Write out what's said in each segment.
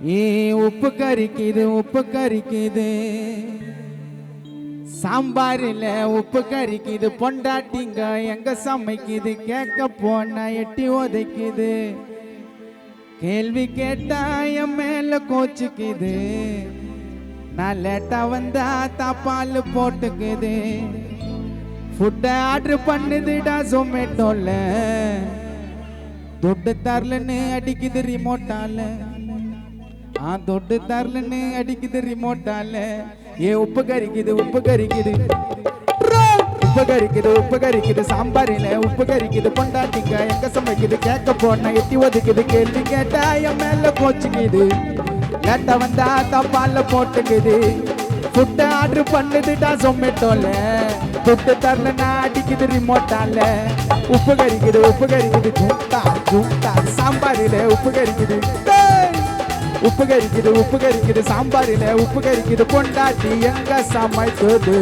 உப்பு கறிக்குது உப்பு கறிக்குது சாம்பாரில் உப்பு கறிக்குது பொண்டாட்டிங்க எங்க சமைக்குது கேட்க போனா எட்டி உதைக்குது கேள்வி கேட்டா என் மேல கோச்சிக்குது நான் லேட்டா வந்தா தாப்பால் போட்டுக்குது ஃபுட்டை ஆர்டர் பண்ணுதுடா ஜொமேட்டோல துட்டு தரலன்னு அடிக்குது ரிமோட்டால துட்டு தரலன்னு அடிக்குது ரிமோட்டால உப்பு கறிக்குது உப்பு கறிக்குது உப்பு கறிக்குது உப்பு கறிக்குது சாம்பாரில உப்பு கறிக்குது பொண்டாட்டிங்க எங்க சமைக்குது கேட்க போனா எட்டி ஒதுக்குது கேள்வி கேட்டா என் மேல போச்சுக்குது லேட்டா வந்தா தப்பால போட்டுக்குது ஃபுட்டை ஆர்டர் பண்ணுதுடா ஜொமேட்டோல துட்டு தரலன்னா அடிக்குது ரிமோட்டால உப்பு கறிக்குது ஜூட்டா ஜூட்டா சாம்பாரில உப்பு கறிக்குது உப்பு கறிக்குது சாம்பாரில உப்பு கறிக்குது பொண்டாட்டி எங்க சமைக்குது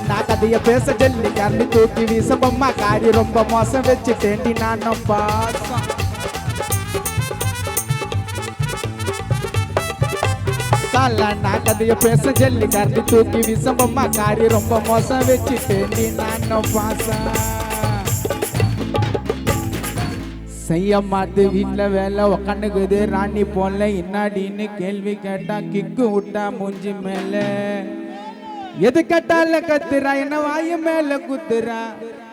நான் கதைய பேச ஜல்லி கண்ணி தூக்கி வீச பொம்மா காரி ரொம்ப மோசம் வச்சுட்டேண்டி நானும் பாசம் நான் கதைய பேச ஜல்லி கண்ணி தூக்கி வீச பொம்மா காரி ரொம்ப மோசம் வச்சுட்டேண்டி நானும் பாசம் செய்ய மாத்து வீட்டுல வேலை உக்காந்துக்குது ராணி போல இன்னாடின்னு கேள்வி கேட்டா கிக்கு விட்டா மூஞ்சி மேல எது கட்டால கத்துறா என்ன வாய மேல குத்துறா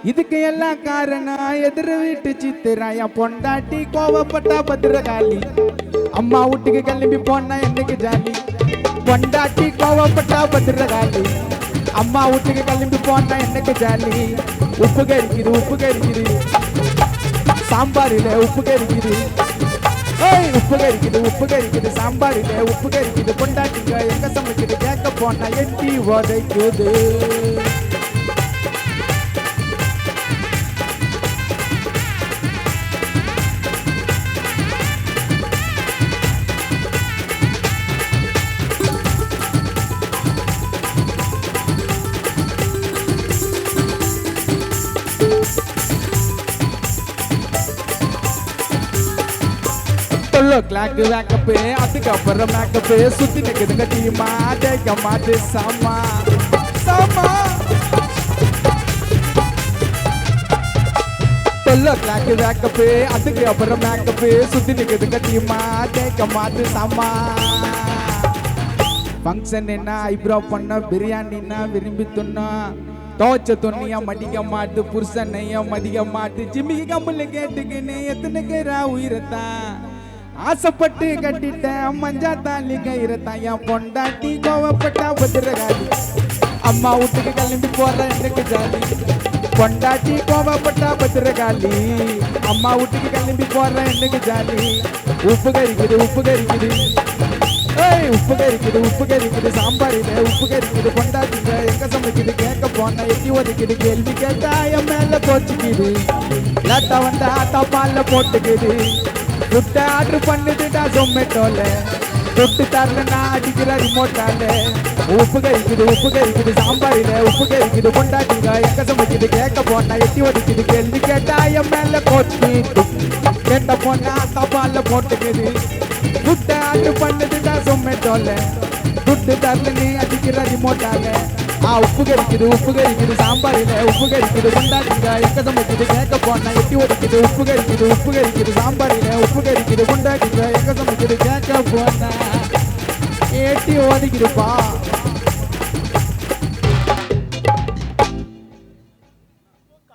இதுக்கு எல்லாம் காரணம் எதிர வீட்டு சித்துறா என் பொண்டாட்டி கோவப்பட்டா பத்திரகாளி அம்மா வீட்டுக்கு கிளம்பி போனா என்னைக்கு ஜாலி பொண்டாட்டி கோவப்பட்டா பத்திரகாளி அம்மா வீட்டுக்கு கிளம்பி போனா என்னைக்கு ஜாலி உப்பு கறிக்குது சாம்பாரில உப்பு கறிக்குது உப்பு கறிக்குது சாம்பாரில உப்பு கறிக்குது பொண்டாட்டிங்க எங்க சமைக்குது கேட்க போனா எட்டி உதைக்குது கிளாக்கு வேக்கப்பு அதுக்கப்புறம் மேக்கப்பு சுத்தி நிக்குதுங்க டீமா தேக்க மாட்டு சாமா சாமா கிளாக்கு வேக்கப்பு அதுக்கப்புறம் மேக்கப்பு சுத்தி நிக்குதுங்க டீமா தேக்க மாட்டு சாமா ஃபங்க்ஷன் என்ன ஐப்ரோ பண்ண பிரியாணின்னா விரும்பி துண்ணா தோச்ச துணியா மடிக்க மாட்டு புருஷனையா மதிக்க மாட்டு ஜிம்மிக்கு கம்புல கேட்டுக்கின்னு எத்தனை கேரா உயிரத்தான் ஆசைப்பட்டு கட்டிட்டேன் மஞ்சா தாலி கயிறத்தான் என் பொண்டாட்டி கோவப்பட்டா பத்திரகாளி அம்மா வீட்டுக்கு கிளம்பி போற எனக்கு ஜாலி பொண்டாட்டி கோவப்பட்டா பத்திரகாளி அம்மா வீட்டுக்கு கிளம்பி போற எனக்கு ஜாலி உப்பு கறிக்குது உப்பு கறிக்குது சாம்பாரில உப்பு கறிக்குது பொண்டாட்டிங்க எங்க சமைக்குது கேட்க போனா எட்டி ஒதுக்குது கேள்வி கேட்டா என் மேல போச்சுக்குது லேட்டா வந்தா தப்பால போட்டுக்குது ஃபுட்டை ஆர்டர் பண்ணுதுடா ஜொமேட்டோல துட்டு தரலன்னா அடிக்கிற ரிமோட்டால உப்பு கறிக்குது சாம்பாரில உப்பு கறிக்குது பொண்டாட்டிங்க எங்க சமைக்குது கேட்க போனா எட்டி ஒதுக்குது கேள்வி கேட்டா என் மேல கோச்சு கேட்ட போனா தப்பால போட்டுக்குது ஃபுட்டை ஆர்டர் பண்ணுதுடா ஜொமேட்டோல துட்டு தரலன்னு அடிக்கிற ரிமோட்டால உப்பு கறிக்குது சாம்பாரில உப்பு கறிக்குது பொண்டாட்டிங்க எங்க சமைக்குது கேட்க போனா எட்டி ஒதுக்குது உப்பு கறிக்குது சாம்பாரில உப்பு கறிக்குது பொண்டாட்டிங்க எங்க சமைக்குது கேட்க போனா எட்டி ஒதுக்குதுப்பா